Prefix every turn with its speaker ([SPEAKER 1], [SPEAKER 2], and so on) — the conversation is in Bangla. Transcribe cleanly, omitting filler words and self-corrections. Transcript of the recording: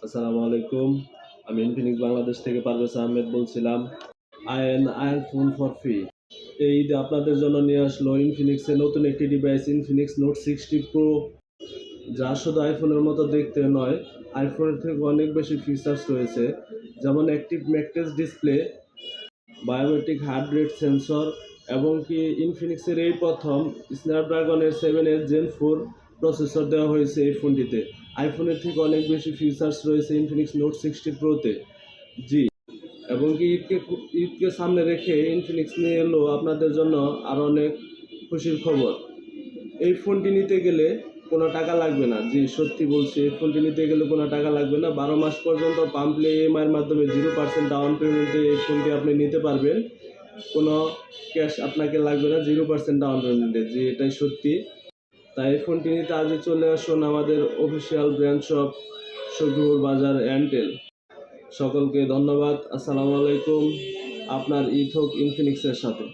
[SPEAKER 1] আসসালামু আলাইকুম। আমি ইনফিনিক্স বাংলাদেশ থেকে পারভেজ আহমেদ বলছিলাম। আইফোন ফর ফ্রি এই ঈদে আপনাদের জন্য নিয়ে আসলো ইনফিনিক্সের নতুন একটি ডিভাইস ইনফিনিক্স নোট 60 প্রো, যা শুধু আইফোনের মতো দেখতে নয়, আইফোনের থেকে অনেক বেশি ফিচার্স রয়েছে, যেমন active mattress display, biometric heart rate sensor এবং কি ইনফিনিক্সের এই প্রথম স্ন্যাপড্রাগনের 7 জেন 4 প্রসেসর দেওয়া হয়েছে এই ফোনটিতে। আইফোনের থেকে অনেক বেশি ফিচার্স রয়েছে ইনফিনিক্স নোট 60 প্রোতে। জি, এবং কি ঈদকে সামনে রেখে ইনফিনিক্স নিয়ে এলো আপনাদের জন্য আরও অনেক খুশির খবর। এই ফোনটি নিতে গেলে কোনো টাকা লাগবে না। জি, সত্যি বলছি, এই ফোনটি নিতে গেলে কোনো টাকা লাগবে না। 12 মাস পর্যন্ত পাম্পলে ইএমআইয়ের মাধ্যমে 0% ডাউন পেমেন্টে এই ফোনটি আপনি নিতে পারবেন। কোনো ক্যাশ আপনাকে লাগবে না 0% ডাউন পেমেন্টে। জি, এটাই সত্যি। তাই এই ফোনটি নিতে আজই চলে আসুন আমাদের অফিসিয়াল ব্র্যান্ড শপ শফিউর বাজার এয়ারটেল। সকলকে ধন্যবাদ। আসসালামু আলাইকুম। আপনার ঈদ হোক ইনফিনিক্সের সাথে।